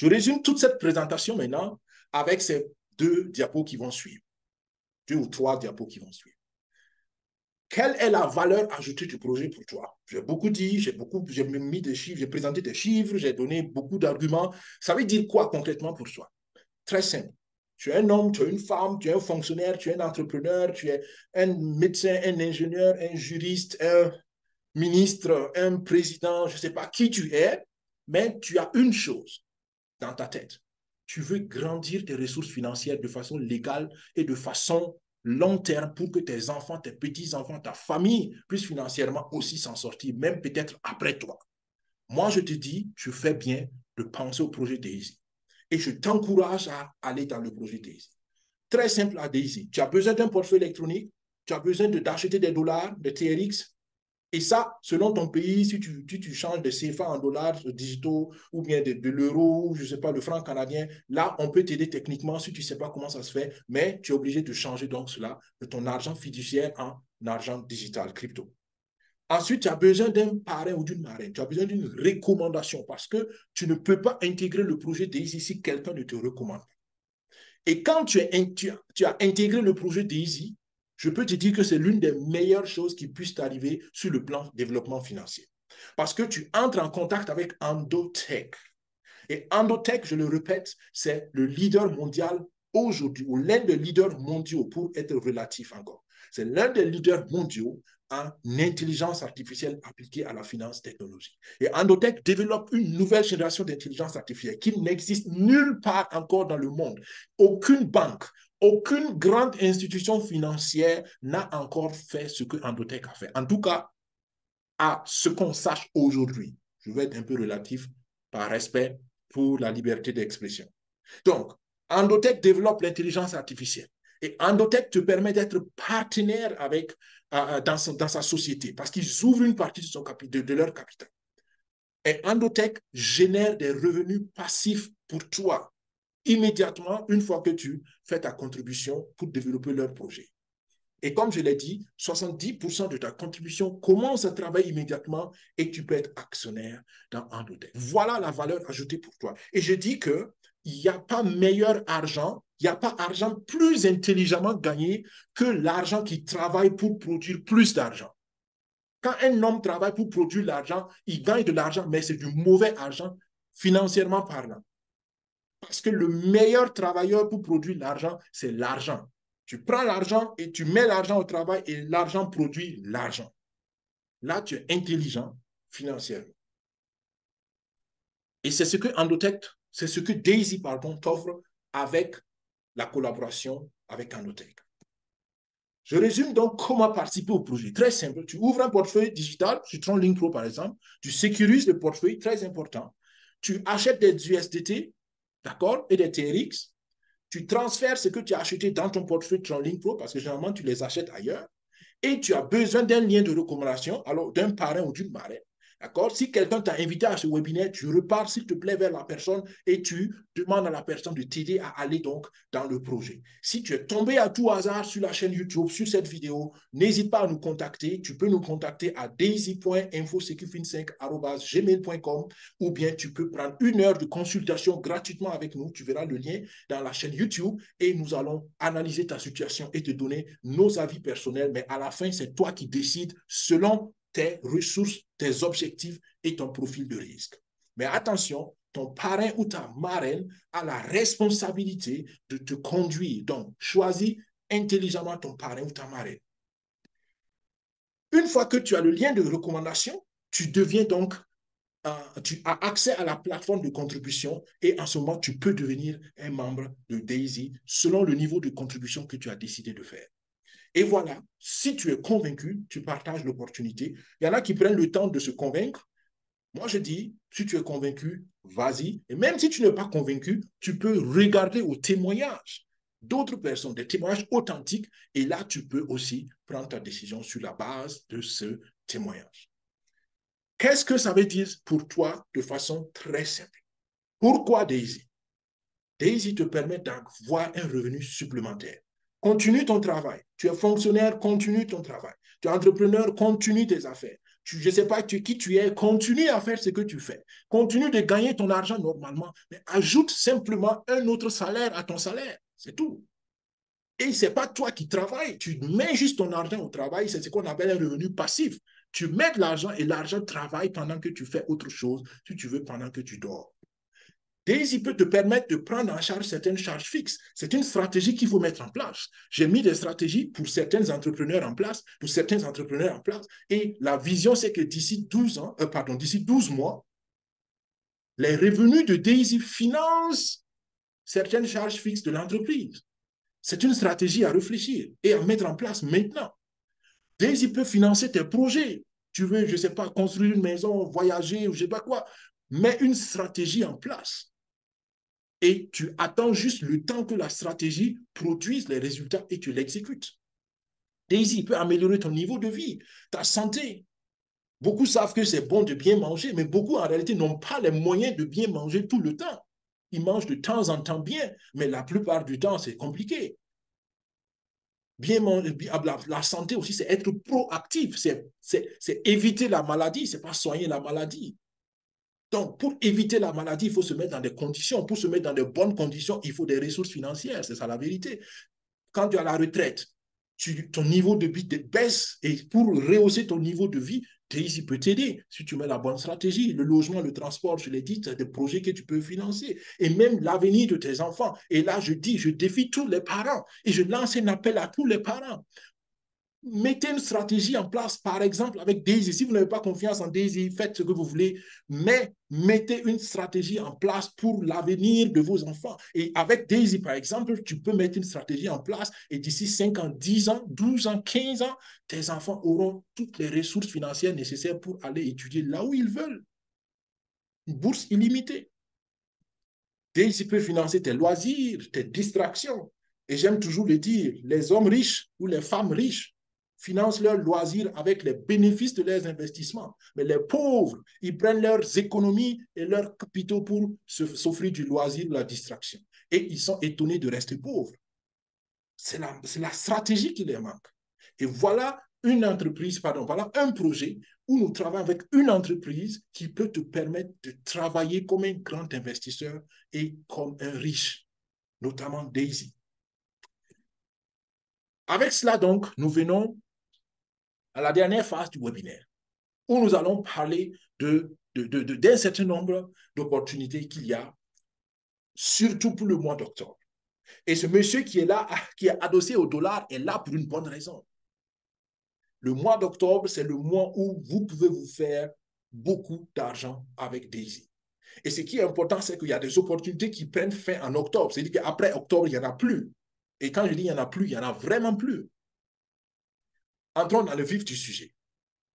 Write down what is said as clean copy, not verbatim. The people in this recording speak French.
Je résume toute cette présentation maintenant avec ces deux diapos qui vont suivre. 2 ou 3 diapos qui vont suivre. Quelle est la valeur ajoutée du projet pour toi? J'ai beaucoup dit, j'ai mis des chiffres, j'ai présenté des chiffres, j'ai donné beaucoup d'arguments. Ça veut dire quoi concrètement pour toi? Très simple. Tu es un homme, tu es une femme, tu es un fonctionnaire, tu es un entrepreneur, tu es un médecin, un ingénieur, un juriste, un ministre, un président, je ne sais pas qui tu es, mais tu as une chose dans ta tête. Tu veux grandir tes ressources financières de façon légale et de façon long terme pour que tes enfants, tes petits-enfants, ta famille puissent financièrement aussi s'en sortir, même peut-être après toi. Moi, je te dis, je fais bien de penser au projet Daisy. Et je t'encourage à aller dans le projet Daisy. Très simple à Daisy. Tu as besoin d'un portefeuille électronique, tu as besoin d'acheter des dollars, des TRX, et ça, selon ton pays, si tu changes de CFA en dollars digitaux ou bien de l'euro, je ne sais pas, le franc canadien, là, on peut t'aider techniquement si tu ne sais pas comment ça se fait, mais tu es obligé de changer donc cela de ton argent fiduciaire en argent digital, crypto. Ensuite, tu as besoin d'un parrain ou d'une marraine. Tu as besoin d'une recommandation parce que tu ne peux pas intégrer le projet Daisy si quelqu'un ne te recommande. Et quand tu as intégré le projet Daisy, je peux te dire que c'est l'une des meilleures choses qui puissent t'arriver sur le plan développement financier. Parce que tu entres en contact avec Endotech. Et Endotech, je le répète, c'est le leader mondial aujourd'hui, ou l'un des leaders mondiaux pour être relatif encore. C'est l'un des leaders mondiaux en intelligence artificielle appliquée à la finance technologique. Et Endotech développe une nouvelle génération d'intelligence artificielle qui n'existe nulle part encore dans le monde. Aucune banque, aucune grande institution financière n'a encore fait ce que Endotech a fait. En tout cas, à ce qu'on sache aujourd'hui. Je vais être un peu relatif par respect pour la liberté d'expression. Donc, Endotech développe l'intelligence artificielle. Et Endotech te permet d'être partenaire avec, dans sa société parce qu'ils ouvrent une partie de leur capital. Et Endotech génère des revenus passifs pour toi immédiatement une fois que tu fais ta contribution pour développer leur projet. Et comme je l'ai dit, 70% de ta contribution commence à travailler immédiatement et tu peux être actionnaire dans Endotech. Voilà la valeur ajoutée pour toi. Et je dis qu'il n'y a pas meilleur argent, il n'y a pas argent plus intelligemment gagné que l'argent qui travaille pour produire plus d'argent. Quand un homme travaille pour produire l'argent, il gagne de l'argent, mais c'est du mauvais argent financièrement parlant. Parce que le meilleur travailleur pour produire l'argent, c'est l'argent. Tu prends l'argent et tu mets l'argent au travail et l'argent produit l'argent. Là, tu es intelligent financièrement. Et c'est ce que Endotech, c'est ce que Daisy, pardon, t'offre avec la collaboration avec Endotech. Je résume donc comment participer au projet. Très simple. Tu ouvres un portefeuille digital sur TronLink Pro, par exemple. Tu sécurises le portefeuille, très important. Tu achètes des USDT, d'accord, et des TRX. Tu transfères ce que tu as acheté dans ton portefeuille TronLink Pro, parce que généralement, tu les achètes ailleurs. Et tu as besoin d'un lien de recommandation, alors d'un parrain ou d'une marraine. D'accord? Si quelqu'un t'a invité à ce webinaire, tu repars, s'il te plaît, vers la personne et tu demandes à la personne de t'aider à aller donc dans le projet. Si tu es tombé à tout hasard sur la chaîne YouTube, sur cette vidéo, n'hésite pas à nous contacter. Tu peux nous contacter à daisy.infosecufin5@gmail.com ou bien tu peux prendre 1 heure de consultation gratuitement avec nous. Tu verras le lien dans la chaîne YouTube et nous allons analyser ta situation et te donner nos avis personnels. Mais à la fin, c'est toi qui décides selon tes ressources, tes objectifs et ton profil de risque. Mais attention, ton parrain ou ta marraine a la responsabilité de te conduire. Donc, choisis intelligemment ton parrain ou ta marraine. Une fois que tu as le lien de recommandation, tu deviens donc, tu as accès à la plateforme de contribution et en ce moment, tu peux devenir un membre de Daisy selon le niveau de contribution que tu as décidé de faire. Et voilà, si tu es convaincu, tu partages l'opportunité. Il y en a qui prennent le temps de se convaincre. Moi, je dis, si tu es convaincu, vas-y. Et même si tu n'es pas convaincu, tu peux regarder aux témoignages d'autres personnes, des témoignages authentiques. Et là, tu peux aussi prendre ta décision sur la base de ce témoignage. Qu'est-ce que ça veut dire pour toi de façon très simple? Pourquoi Daisy? Daisy te permet d'avoir un revenu supplémentaire. Continue ton travail. Tu es fonctionnaire, continue ton travail. Tu es entrepreneur, continue tes affaires. je ne sais pas qui tu es, continue à faire ce que tu fais. Continue de gagner ton argent normalement, mais ajoute simplement un autre salaire à ton salaire. C'est tout. Et ce n'est pas toi qui travailles, tu mets juste ton argent au travail, c'est ce qu'on appelle un revenu passif. Tu mets de l'argent et l'argent travaille pendant que tu fais autre chose, si tu veux, pendant que tu dors. Daisy peut te permettre de prendre en charge certaines charges fixes. C'est une stratégie qu'il faut mettre en place. J'ai mis des stratégies pour certains entrepreneurs en place, et la vision, c'est que d'ici 12 mois, les revenus de Daisy financent certaines charges fixes de l'entreprise. C'est une stratégie à réfléchir et à mettre en place maintenant. Daisy peut financer tes projets. Tu veux, je ne sais pas, construire une maison, voyager ou je ne sais pas quoi. Mets une stratégie en place. Et tu attends juste le temps que la stratégie produise les résultats et tu l'exécutes. Daisy peut améliorer ton niveau de vie, ta santé. Beaucoup savent que c'est bon de bien manger, mais beaucoup en réalité n'ont pas les moyens de bien manger tout le temps. Ils mangent de temps en temps bien, mais la plupart du temps, c'est compliqué. Bien manger, la santé aussi, c'est être proactif, c'est éviter la maladie, c'est pas soigner la maladie. Donc, pour éviter la maladie, il faut se mettre dans des conditions. Pour se mettre dans de bonnes conditions, il faut des ressources financières. C'est ça la vérité. Quand tu es à la retraite, ton niveau de vie baisse et pour rehausser ton niveau de vie, Daisy peut t'aider si tu mets la bonne stratégie. Le logement, le transport, je l'ai dit, c'est des projets que tu peux financer. Et même l'avenir de tes enfants. Et là, je défie tous les parents et je lance un appel à tous les parents. Mettez une stratégie en place, par exemple, avec Daisy. Si vous n'avez pas confiance en Daisy, faites ce que vous voulez, mais mettez une stratégie en place pour l'avenir de vos enfants. Et avec Daisy, par exemple, tu peux mettre une stratégie en place et d'ici 5 ans, 10 ans, 12 ans, 15 ans, tes enfants auront toutes les ressources financières nécessaires pour aller étudier là où ils veulent. Une bourse illimitée. Daisy peut financer tes loisirs, tes distractions. Et j'aime toujours le dire, les hommes riches ou les femmes riches financent leurs loisirs avec les bénéfices de leurs investissements. Mais les pauvres, ils prennent leurs économies et leurs capitaux pour s'offrir du loisir, de la distraction. Et ils sont étonnés de rester pauvres. C'est la stratégie qui les manque. Et voilà voilà un projet où nous travaillons avec une entreprise qui peut te permettre de travailler comme un grand investisseur et comme un riche, notamment Daisy. Avec cela, donc, nous venons à la dernière phase du webinaire, où nous allons parler d'un certain nombre d'opportunités qu'il y a, surtout pour le mois d'octobre. Et ce monsieur qui est là, qui est adossé au dollar, est là pour une bonne raison. Le mois d'octobre, c'est le mois où vous pouvez vous faire beaucoup d'argent avec Daisy. Et ce qui est important, c'est qu'il y a des opportunités qui prennent fin en octobre. C'est-à-dire qu'après octobre, il n'y en a plus. Et quand je dis il n'y en a plus, il n'y en a vraiment plus. Entrons dans le vif du sujet.